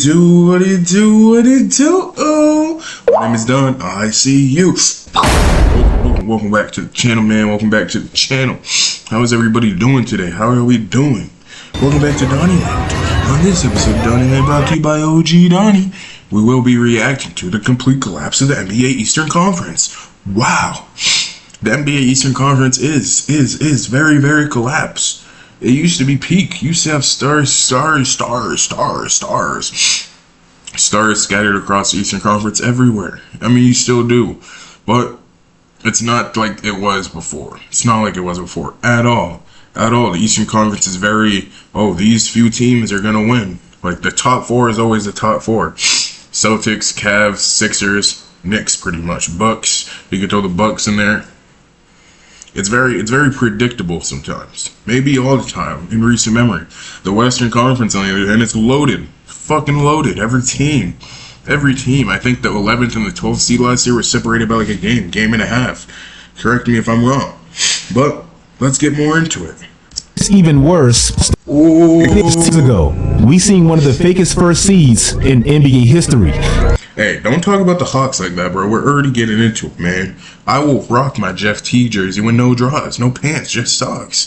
do, what it do, what it do? Oh, my name is Don. I see you. Welcome back to the channel, man. Welcome back to the channel. How is everybody doing today? How are we doing? Welcome back to DONNYLAND. On this episode of DONNYLAND, brought to you by OG Donnie, we will be reacting to the complete collapse of the NBA Eastern Conference. Wow. The NBA Eastern Conference is very, very collapsed. It used to be peak. You used to have stars scattered across the Eastern Conference everywhere. I mean, you still do, but it's not like it was before. It's not like it was before at all. The Eastern Conference is very, these few teams are gonna win. Like, the top four is always the top four. Celtics, Cavs, Sixers, Knicks, pretty much. Bucks, you can throw the Bucks in there. It's very predictable sometimes. Maybe all the time in recent memory. The Western Conference, on the other hand, it's loaded. Fucking loaded. Every team. I think the 11th and the 12th seed last year were separated by like a game and a half. Correct me if I'm wrong. But let's get more into it. It's even worse. Years ago, we seen one of the fakest first seeds in NBA history. Hey, don't talk about the Hawks like that, bro. We're already getting into it, man. I will rock my Jeff T jersey with no drawers, no pants, just socks.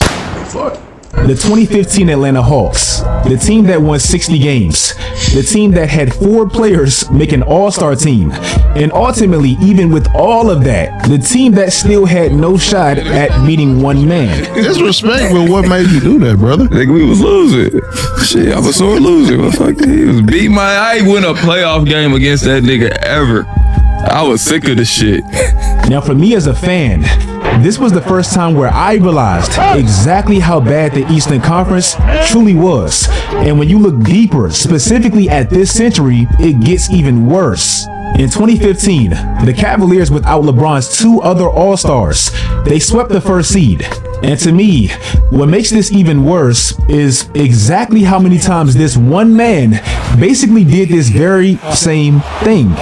Fuck. The 2015 Atlanta Hawks, the team that won 60 games, the team that had 4 players make an all-star team, and ultimately, even with all of that, the team that still had no shot at beating one man. Disrespect, but what made you do that, brother? Nigga, we was losing. Shit, I was sore losing. He was beat I ain't win a playoff game against that nigga ever. I was sick of the shit. Now, for me as a fan, this was the first time where I realized exactly how bad the Eastern Conference truly was. And when you look deeper, specifically at this century, it gets even worse. In 2015, the Cavaliers, without LeBron's 2 other All-Stars, they swept the first seed. And to me, what makes this even worse is exactly how many times this one man basically did this very same thing.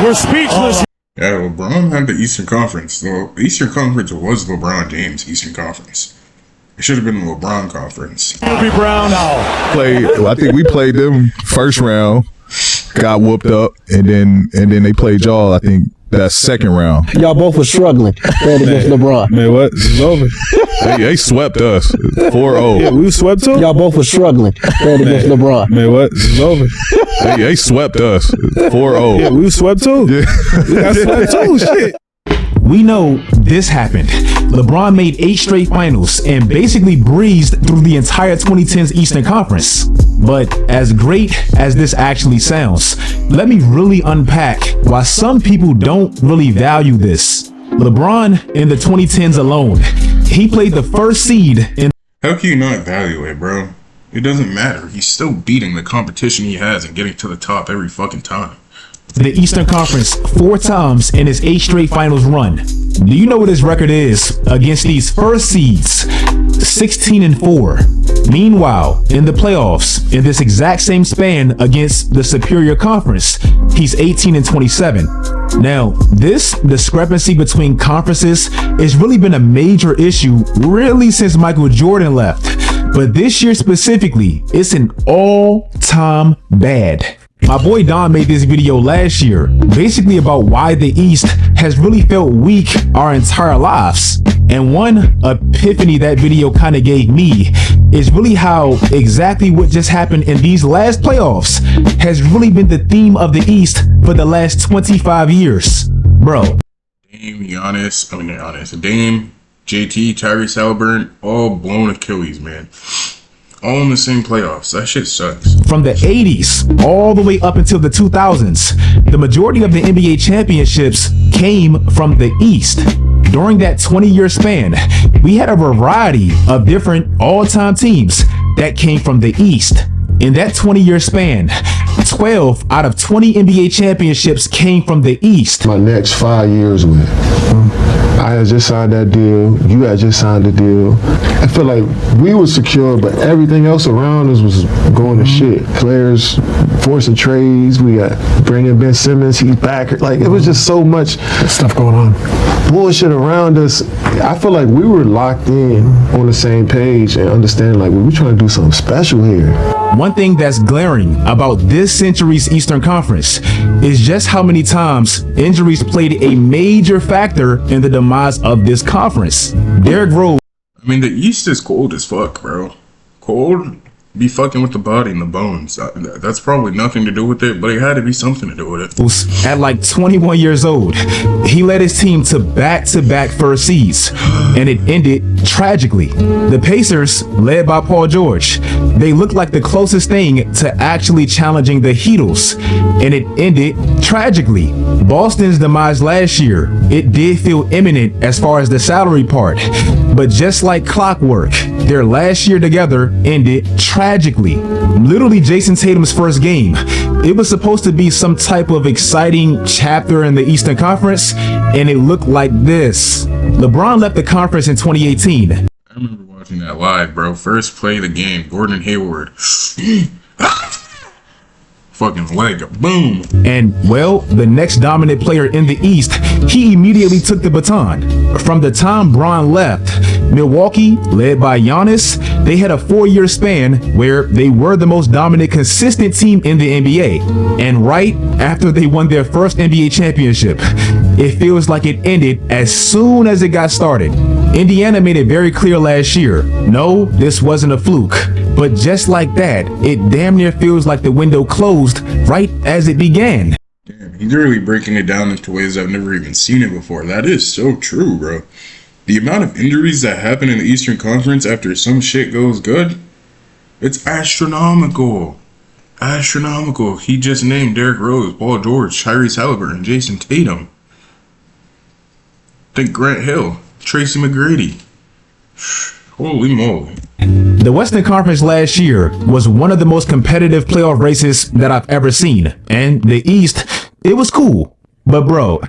We're speechless. Yeah, LeBron had the Eastern Conference. The Eastern Conference was LeBron James' Eastern Conference. It should have been the LeBron Conference. Brown I think we played them first round, got whooped up, and then they played y'all, I think, that second round. Y'all both were struggling against LeBron. Man, what? It's over. They swept us 4-0. Yeah, we swept too. Y'all both were struggling against LeBron. Man, what? It's over. They swept us 4-0. Yeah, we swept too. Yeah. We got swept too. Shit. We know this happened. LeBron made 8 straight finals and basically breezed through the entire 2010s Eastern Conference. But as great as this actually sounds, let me really unpack why some people don't really value this. LeBron, in the 2010s alone, he played the first seed in... How can you not value it, bro? It doesn't matter. He's still beating the competition he has and getting to the top every fucking time. The Eastern Conference 4 times in his 8 straight finals run. Do you know what his record is against these first seeds? 16-4. Meanwhile, in the playoffs, in this exact same span against the superior conference, he's 18-27. Now, this discrepancy between conferences has really been a major issue really since Michael Jordan left. But this year specifically, it's an all-time bad. My boy Don made this video last year, basically about why the East has really felt weak our entire lives. And one epiphany that video kind of gave me is really how exactly what just happened in these last playoffs has really been the theme of the East for the last 25 years. Bro. Dame, JT, Tyrese Halliburton, all blown Achilles, man. All in the same playoffs. That shit sucks. From the 80s all the way up until the 2000s, the majority of the NBA championships came from the East. During that 20-year span, we had a variety of different all-time teams that came from the East. In that 20-year span, 12 out of 20 NBA championships came from the East. My next 5 years with I had just signed that deal. You had just signed the deal. I feel like we were secure, but everything else around us was going to shit. Players, forcing trades. We got bringing Ben Simmons. He's back. Like, it was just so much Stuff going on. bullshit around us. I feel like we were locked in on the same page and understanding like we're trying to do something special here. One thing that's glaring about this century's Eastern Conference is just how many times injuries played a major factor in the demise of this conference. Derrick Rose I mean, the East is cold as fuck, bro. Cold be fucking with the body and the bones. That's probably nothing to do with it, but it had to be something to do with it. at like 21 years old, he led his team to back-to-back first seeds, and it ended tragically. The Pacers, led by Paul George, they looked like the closest thing to actually challenging the Heatles, and it ended tragically. Boston's demise last year, it did feel imminent as far as the salary part, but just like clockwork, their last year together ended tragically. Literally Jason Tatum's first game, it was supposed to be some type of exciting chapter in the Eastern Conference, and it looked like this. LeBron left the conference in 2018. I remember watching that live, bro. First play of the game, Gordon Hayward. Fucking leg, boom. And, well, the next dominant player in the East, he immediately took the baton. From the time Bron left, Milwaukee, led by Giannis, they had a 4-year span where they were the most dominant, consistent team in the NBA. And right after they won their first NBA championship, it feels like it ended as soon as it got started. Indiana made it very clear last year, no, this wasn't a fluke. But just like that, it damn near feels like the window closed right as it began. Damn, he's really breaking it down into ways I've never even seen it before. That is so true, bro. The amount of injuries that happen in the Eastern Conference after some shit goes good, it's astronomical. Astronomical. He just named Derrick Rose, Paul George, Tyrese Halliburton, Jason Tatum. Think Grant Hill, Tracy McGrady. Holy moly. The Western Conference last year was one of the most competitive playoff races that I've ever seen. And the East, it was cool. But bro,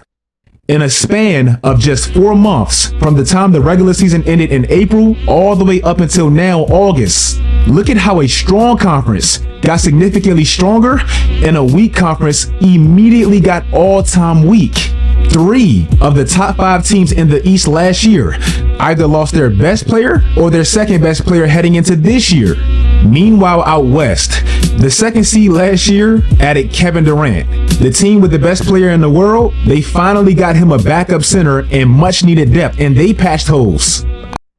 in a span of just 4 months, from the time the regular season ended in April all the way up until now, August, look at how a strong conference got significantly stronger and a weak conference immediately got all-time weak. 3 of the top 5 teams in the East last year either lost their best player or their second best player heading into this year. Meanwhile, out west, the second seed last year added Kevin Durant. The team with the best player in the world, they finally got him a backup center and much needed depth, and they patched holes.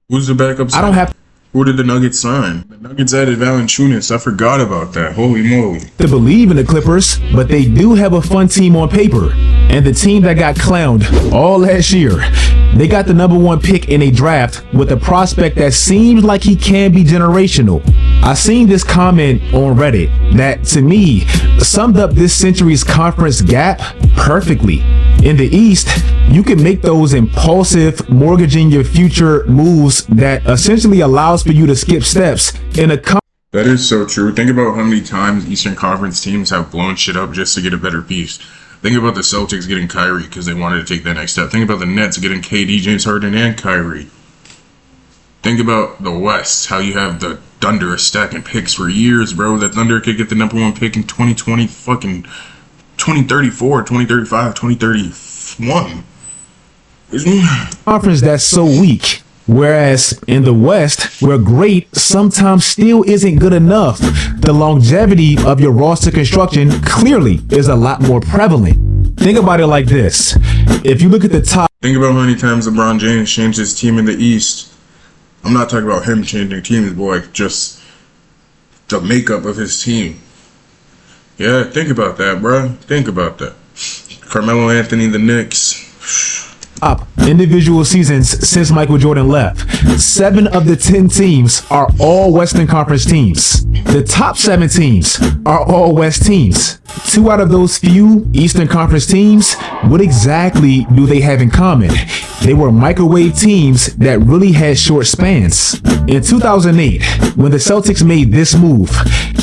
Who's the backup center? I don't have Who did the Nuggets sign? The Nuggets added Valanciunas. I forgot about that. Holy moly. to believe in the Clippers, but they do have a fun team on paper. And the team that got clowned all last year, they got the #1 pick in a draft with a prospect that seems like he can be generational. I seen this comment on Reddit that, to me, summed up this century's conference gap perfectly. In the East, you can make those impulsive, mortgaging your future moves that essentially allows for you to skip steps in a That is so true. Think about how many times Eastern Conference teams have blown shit up just to get a better piece. Think about the Celtics getting Kyrie because they wanted to take that next step. Think about the Nets getting KD, James Harden, and Kyrie. Think about the West, how you have the Thunder stacking picks for years, bro. That Thunder could get the #1 pick in 2020, fucking 2034, 2035, 2031. conference that's so weak. Whereas in the West, where great sometimes still isn't good enough, the longevity of your roster construction clearly is a lot more prevalent. Think about it like this. If you look at the top Think about how many times LeBron James changed his team in the East. I'm not talking about him changing teams, boy. Just the makeup of his team. Yeah, think about that, bro. Think about that. Carmelo Anthony, the Knicks. individual seasons since Michael Jordan left, 7 of the 10 teams are all Western Conference teams. The top 7 teams are all West teams. 2 out of those few Eastern Conference teams, what exactly do they have in common? They were microwave teams that really had short spans. In 2008, when the Celtics made this move,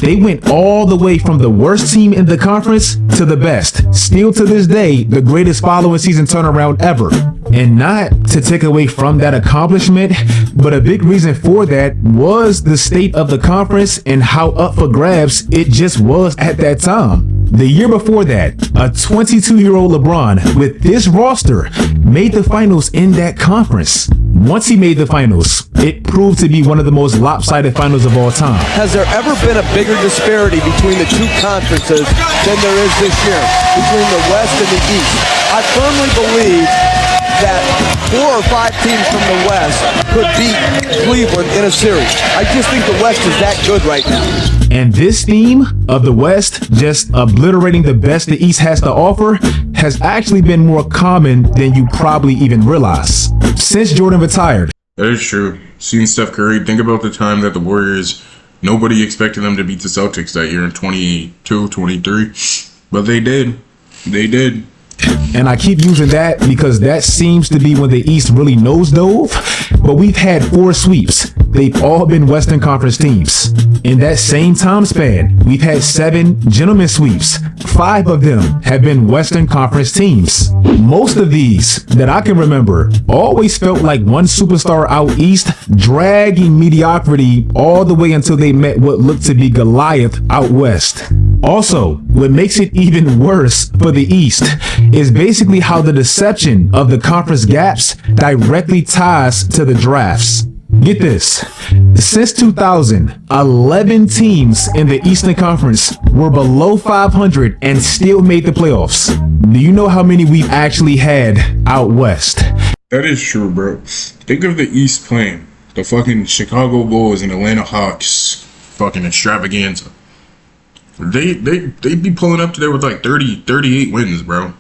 they went all the way from the worst team in the conference to the best. Still to this day, the greatest following season turnaround ever. And not to take away from that accomplishment, but a big reason for that was the state of the conference and how up for grabs it just was at that time. The year before that, a 22-year-old LeBron with this roster made the finals in that conference. Once he made the finals, it proved to be one of the most lopsided finals of all time. Has there ever been a bigger disparity between the two conferences than there is this year, between the West and the East? I firmly believe that 4 or 5 teams from the West could beat Cleveland in a series. I just think the West is that good right now. And this theme of the West just obliterating the best the East has to offer has actually been more common than you probably even realize. Since Jordan retired. That is true. Seeing Steph Curry, think about the time that the Warriors, nobody expected them to beat the Celtics that year in 22, 23. But they did. They did. And I keep using that because that seems to be when the East really nosedove. But we've had 4 sweeps. They've all been Western Conference teams. In that same time span, we've had 7 gentlemen sweeps. 5 of them have been Western Conference teams. Most of these that I can remember always felt like one superstar out East dragging mediocrity all the way until they met what looked to be Goliath out West. Also, what makes it even worse for the East is basically how the deception of the conference gaps directly ties to the drafts. Get this. Since 2000, 11 teams in the Eastern Conference were below 500 and still made the playoffs. Do you know how many we've actually had out West? That is true, bro. Think of the East playing the fucking Chicago Bulls and Atlanta Hawks fucking extravaganza. They'd be pulling up today with like 38 wins, bro.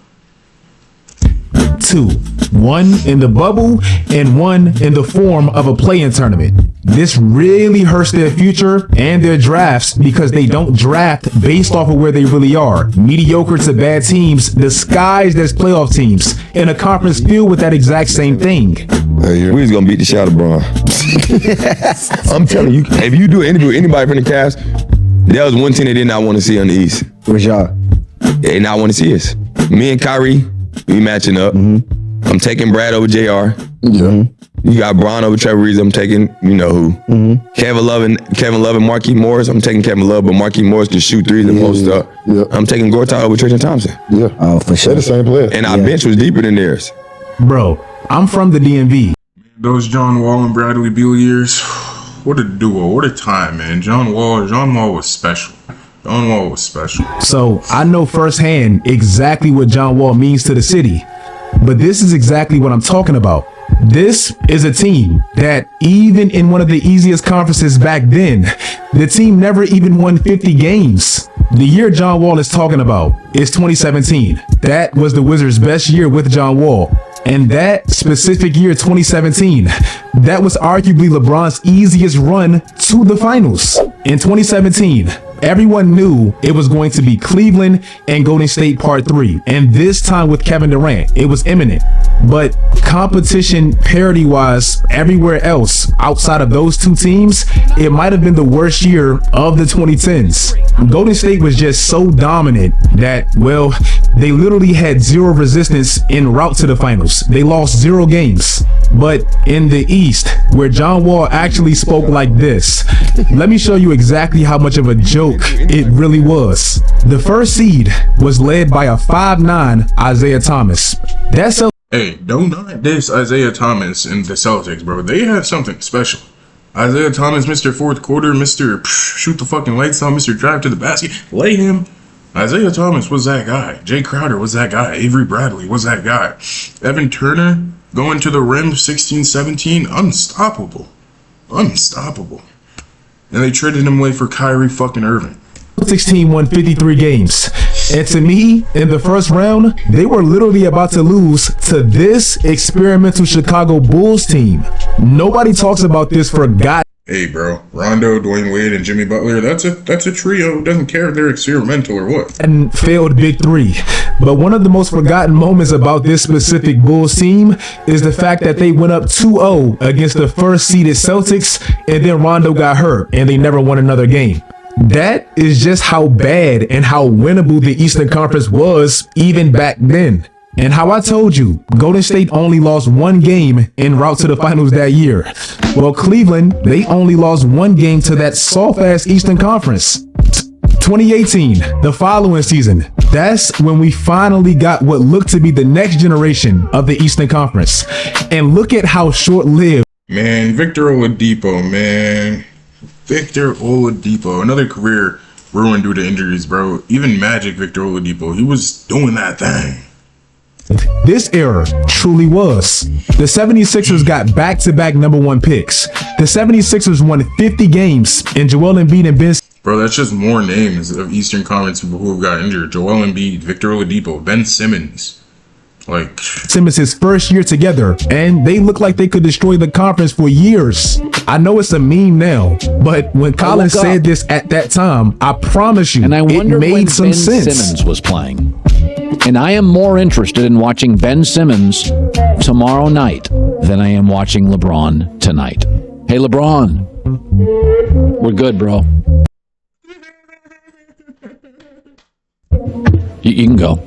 2, 1 in the bubble and 1 in the form of a play-in tournament. This really hurts their future and their drafts because they don't draft based off of where they really are. Mediocre to bad teams disguised as playoff teams in a conference filled with that exact same thing. We was gonna beat the shot of Bron. I'm telling you, if you do an interview with anybody from the Cavs, that was one team they did not want to see on the East. Where's y'all? They did not want to see us. Me and Kyrie, we matching up. I'm taking Brad over JR. Yeah. You got Bron over Trevor Reeves. I'm taking, you know who. Kevin Love and Marquise Morris. I'm taking Kevin Love, but Marquise Morris can shoot threes and post up. Yeah. I'm taking Gortat over Tristan Thompson. Yeah. Oh, for sure. They're the same player. And our bench was deeper than theirs. Bro, I'm from the DMV. Those John Wall and Bradley Beal years, what a duo, what a time, man. John Wall was special. John Wall was special. So I know firsthand exactly what John Wall means to the city. But this is exactly what I'm talking about. This is a team that even in one of the easiest conferences back then, the team never even won 50 games. The year John Wall is talking about is 2017. That was the Wizards' best year with John Wall. And that specific year, 2017, that was arguably LeBron's easiest run to the finals. In 2017, everyone knew it was going to be Cleveland and Golden State Part 3. And this time with Kevin Durant, it was imminent. But competition parity-wise, everywhere else outside of those 2 teams, it might have been the worst year of the 2010s. Golden State was just so dominant that, well, they literally had 0 resistance en route to the finals. They lost 0 games. But in the East, where John Wall actually spoke like this, let me show you exactly how much of a joke it really was. The first seed was led by a 5'9" Isaiah Thomas. That's a Hey, don't knock this Isaiah Thomas and the Celtics, bro. They had something special. Isaiah Thomas, Mr. Fourth Quarter, Mr. Shoot the fucking lights on, Mr. Drive to the basket. Lay him. Isaiah Thomas was that guy. Jay Crowder was that guy. Avery Bradley was that guy. Evan Turner going to the rim 16-17. Unstoppable. Unstoppable. And they traded him away for Kyrie fucking Irving. Celtics team won 53 games. And to me, in the first round, they were literally about to lose to this experimental Chicago Bulls team. Nobody talks about this for God. Hey, bro. Rondo, Dwayne Wade, and Jimmy Butler, that's a trio. Doesn't care if they're experimental or what. And failed big 3. But one of the most forgotten moments about this specific Bulls team is the fact that they went up 2-0 against the first seeded Celtics, and then Rondo got hurt, and they never won another game. That is just how bad and how winnable the Eastern Conference was even back then. And how I told you, Golden State only lost one game en route to the finals that year. Well, Cleveland, they only lost one game to that soft-ass Eastern Conference. 2018, the following season, that's when we finally got what looked to be the next generation of the Eastern Conference. And look at how short-lived. Man, Victor Oladipo, man. Victor Oladipo, another career ruined due to injuries, bro. Even Magic Victor Oladipo, he was doing that thing. This era truly was. The 76ers got back-to-back #1 picks. The 76ers won 50 games, and Joel Embiid and Ben... Bro, that's just more names of Eastern Conference people who have got injured. Joel Embiid, Victor Oladipo, Ben Simmons. Like... Simmons his first year together, and they look like they could destroy the conference for years. I know it's a meme now, but when Colin said this at that time, I promise you, and I wonder it made when some Ben sense. Simmons was playing. And I am more interested in watching Ben Simmons tomorrow night than I am watching LeBron tonight. Hey, LeBron, we're good, bro. You can go.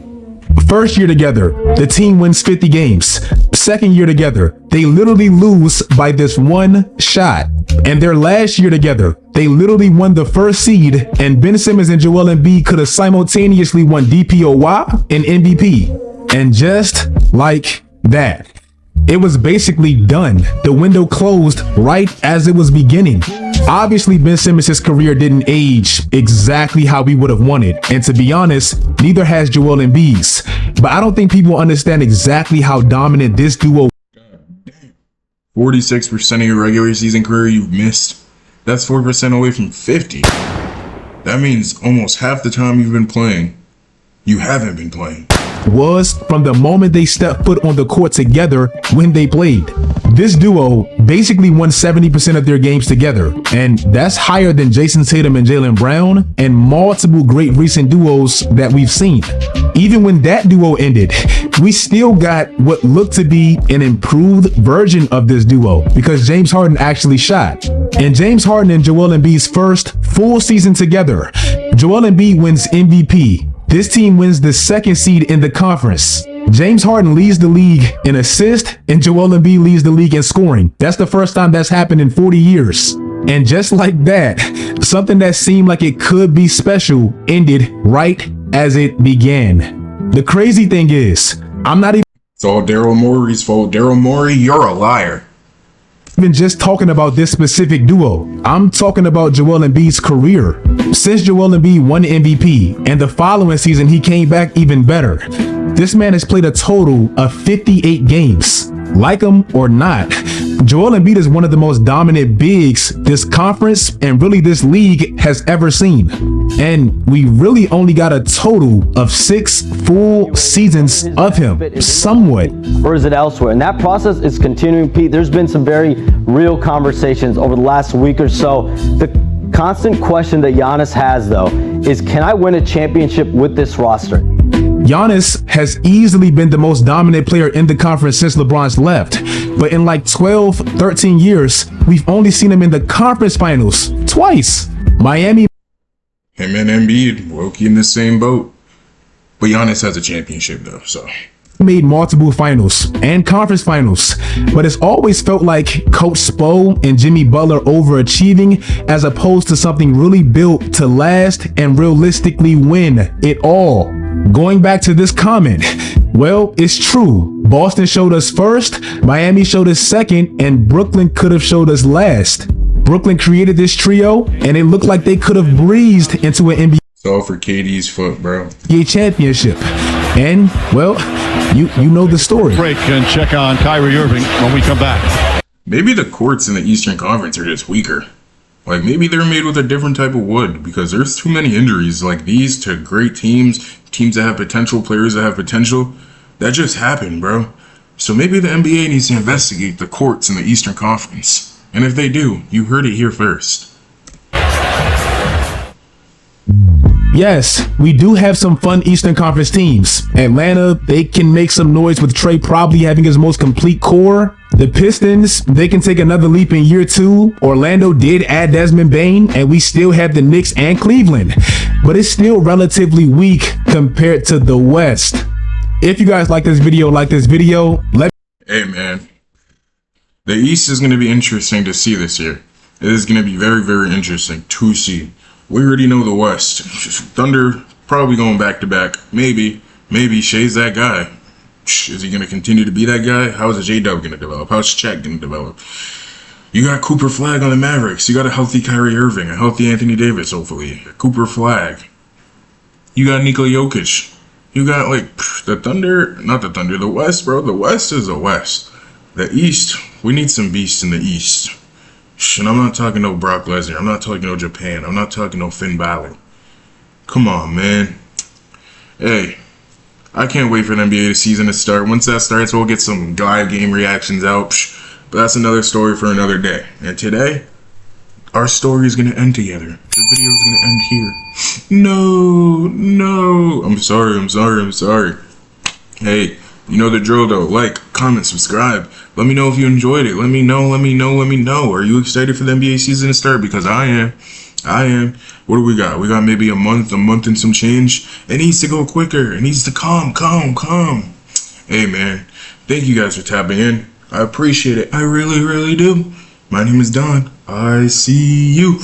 First year together, the team wins 50 games. Second year together, they literally lose by this one shot. And their last year together, they literally won the first seed, and Ben Simmons and Joel Embiid could have simultaneously won DPOY and MVP. And just like that, it was basically done. The window closed right as it was beginning. Obviously, Ben Simmons' career didn't age exactly how we would have wanted. And to be honest, neither has Joel Embiid's. But I don't think people understand exactly how dominant this duo. 46% of your regular season career you've missed. That's 4% away from 50. That means almost half the time you've been playing, you haven't been playing. Was from the moment they stepped foot on the court together when they played. This duo basically won 70% of their games together, and that's higher than Jason Tatum and Jaylen Brown and multiple great recent duos that we've seen. Even when that duo ended, we still got what looked to be an improved version of this duo because James Harden actually shot. And James Harden and Joel Embiid's first full season together, Joel Embiid wins MVP. This team wins the second seed in the conference. James Harden leads the league in assists, and Joel Embiid leads the league in scoring. That's the first time that's happened in 40 years. And just like that, something that seemed like it could be special ended right as it began. The crazy thing is, I'm not It's all Daryl Morey's fault. Daryl Morey, you're a liar. even just talking about this specific duo. I'm talking about Joel Embiid's career. Since Joel Embiid won MVP and the following season he came back even better, this man has played a total of 58 games. Like him or not, Joel Embiid is one of the most dominant bigs this conference and really this league has ever seen. And we really only got a total of 6 full seasons of him, somewhat. Or is it elsewhere? And that process is continuing, Pete. There's been some very real conversations over the last week or so. The constant question that Giannis has, though, is can I win a championship with this roster? Giannis has easily been the most dominant player in the conference since LeBron's left. But in like 12, 13 years, we've only seen him in the conference finals twice. Miami. Him and Embiid, low-key in the same boat. But Giannis has a championship though, so. Made multiple finals and conference finals, but it's always felt like Coach Spo and Jimmy Butler overachieving as opposed to something really built to last and realistically win it all. Going back to this comment, well, it's true. Boston showed us first, Miami showed us second, and Brooklyn could have showed us last. Brooklyn created this trio, and it looked like they could have breezed into an NBA. It's all for KD's foot, bro. Championship. And, well, you know the story. Break and check on Kyrie Irving when we come back. Maybe the courts in the Eastern Conference are just weaker. Like, maybe they're made with a different type of wood because there's too many injuries like these to great teams, teams that have potential, players that have potential. That just happened, bro. So maybe the NBA needs to investigate the courts in the Eastern Conference. And if they do, you heard it here first. Yes, we do have some fun Eastern Conference teams. Atlanta, they can make some noise with Trey probably having his most complete core. The Pistons, they can take another leap in year 2. Orlando did add Desmond Bane, and we still have the Knicks and Cleveland. But it's still relatively weak compared to the West. If you guys like this video, let Hey man, the East is going to be interesting to see this year. It is going to be very, very interesting to see. We already know the West. Thunder probably going back to back. Maybe Shea's that guy. Is he going to continue to be that guy? How is J-Dub going to develop? How's Chet going to develop? You got Cooper Flag on the Mavericks. You got a healthy Kyrie Irving, a healthy Anthony Davis, hopefully. Cooper Flag. You got Nikola Jokic. You got, like, the Thunder, not the Thunder, the West, bro. The West is the West. The East, we need some beasts in the East. And I'm not talking no Brock Lesnar. I'm not talking no Japan. I'm not talking no Finn Balor. Come on, man. Hey, I can't wait for the NBA season to start. Once that starts, we'll get some live game reactions out. But that's another story for another day. And today, our story is going to end together. The video is going to end here. No. I'm sorry. Hey, you know the drill though. Like, comment, subscribe. Let me know if you enjoyed it. Let me know. Are you excited for the NBA season to start? Because I am. What do we got? We got maybe a month and some change. It needs to go quicker. It needs to calm. Hey man, thank you guys for tapping in. I appreciate it. I really do. My name is Don. I see you.